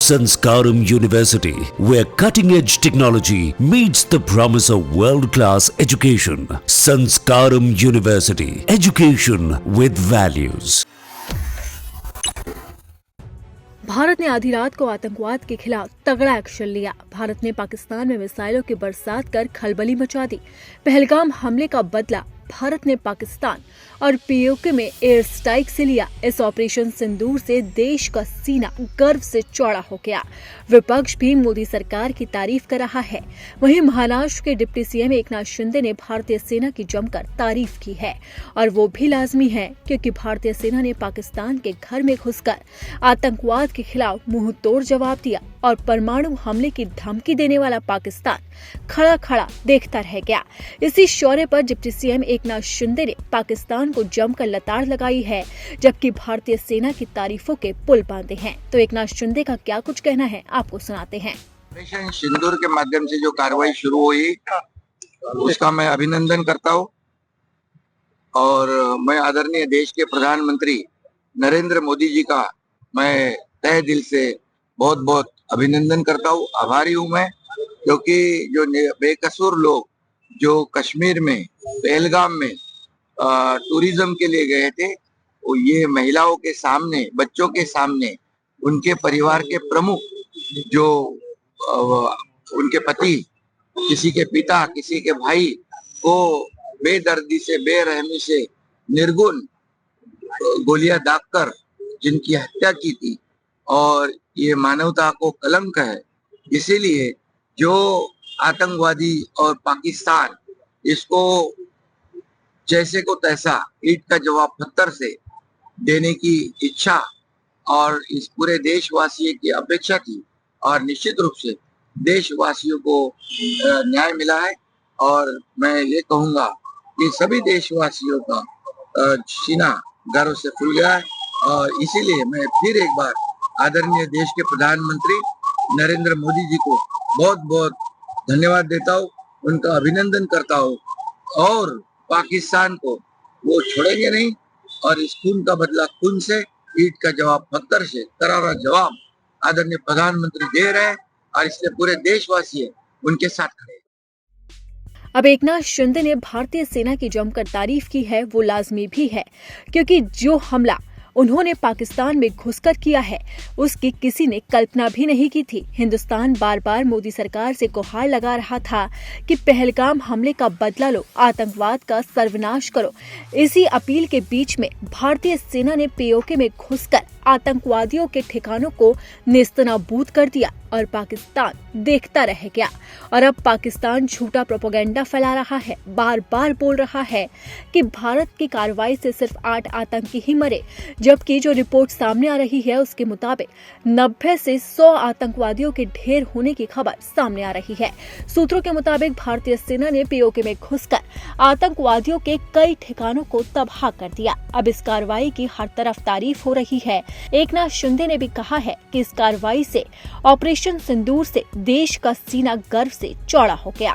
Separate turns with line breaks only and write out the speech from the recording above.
Sanskaram University, where cutting-edge technology meets the promise of world-class education. Sanskaram University, education with values.
Bharat ने आधी रात को आतंकवाद के खिलाफ तगड़ा एक्शन लिया। भारत ने पाकिस्तान में मिसाइलों की बरसात कर खलबली मचा दी। पहलगाम हमले का बदला भारत ने पाकिस्तान और पीओके में एयर स्ट्राइक से लिया। इस ऑपरेशन सिंदूर से देश का सीना गर्व से चौड़ा हो गया। विपक्ष भी मोदी सरकार की तारीफ कर रहा है। वहीं महाराष्ट्र के डिप्टी सीएम एकनाथ शिंदे ने भारतीय सेना की जमकर तारीफ की है, और वो भी लाजमी है क्योंकि भारतीय सेना ने पाकिस्तान के घर में घुसकर आतंकवाद के खिलाफ मुंह तोड़ जवाब दिया और परमाणु हमले की धमकी देने वाला पाकिस्तान खड़ा खड़ा देखता रह गया। इसी शौर्य पर डिप्टी सीएम एकनाथ शिंदे ने पाकिस्तान को जमकर लताड़ लगाई है, जबकि भारतीय सेना की तारीफों के पुल बांधे हैं। तो एकनाथ शिंदे का क्या कुछ कहना है, आपको सुनाते हैं।
ऑपरेशन सिंदूर के माध्यम से जो कार्रवाई शुरू हुई उसका मैं अभिनंदन करता हूँ, और मैं आदरणीय देश के प्रधानमंत्री नरेंद्र मोदी जी का मैं तहे दिल से बहुत बहुत अभिनंदन करता हूँ। आभारी हूँ मैं, क्योंकि जो बेकसूर लोग जो कश्मीर में पहलगाम में टूरिज्म के लिए गए थे, वो ये महिलाओं के सामने, बच्चों के सामने, उनके परिवार के प्रमुख जो उनके पति, किसी के पिता, किसी के भाई को बेदर्दी से, बेरहमी से, निर्गुण गोलियां दागकर जिनकी हत्या की थी, और ये मानवता को कलंक है। इसीलिए जो आतंकवादी और पाकिस्तान इसको जैसे को तैसा ईंट का जवाब पत्थर से देने की इच्छा और इस पूरे देशवासियों की अपेक्षा थी, और निश्चित रूप से देशवासियों को न्याय मिला है। और मैं ये कहूंगा कि सभी देशवासियों का सीना गर्व से फूल गया है, और इसीलिए मैं फिर एक बार आदरणीय देश के प्रधानमंत्री नरेंद्र मोदी जी को बहुत बहुत धन्यवाद देता हूँ, उनका अभिनंदन करता हूँ, और पाकिस्तान को वो छोड़ेंगे नहीं, और इस खून का बदला खून से, ईंट का जवाब पत्थर से, करारा जवाब आदरणीय प्रधानमंत्री दे रहे हैं, और इसलिए पूरे देशवासी उनके साथ खड़े हैं।
अब एकनाथ शिंदे ने भारतीय सेना की जमकर तारीफ की है, वो लाजमी भी है, क्योंकि जो हमला उन्होंने पाकिस्तान में घुसकर किया है उसकी किसी ने कल्पना भी नहीं की थी। हिंदुस्तान बार बार मोदी सरकार से गुहार लगा रहा था कि पहलगाम हमले का बदला लो, आतंकवाद का सर्वनाश करो। इसी अपील के बीच में भारतीय सेना ने पीओके में घुसकर आतंकवादियों के ठिकानों को नेस्तनाबूद कर दिया और पाकिस्तान देखता रह गया। और अब पाकिस्तान झूठा प्रोपेगेंडा फैला रहा है, बार बार बोल रहा है कि भारत की कार्रवाई से सिर्फ 8 आतंकी ही मरे, जबकि जो रिपोर्ट सामने आ रही है उसके मुताबिक 90 से 100 आतंकवादियों के ढेर होने की खबर सामने आ रही है। सूत्रों के मुताबिक भारतीय सेना ने पीओके में घुसकर आतंकवादियों के कई ठिकानों को तबाह कर दिया। अब इस कार्रवाई की हर तरफ तारीफ हो रही है। एकनाथ शिंदे ने भी कहा है कि इस कार्रवाई से, ऑपरेशन सिंदूर से देश का सीना गर्व से चौड़ा हो गया।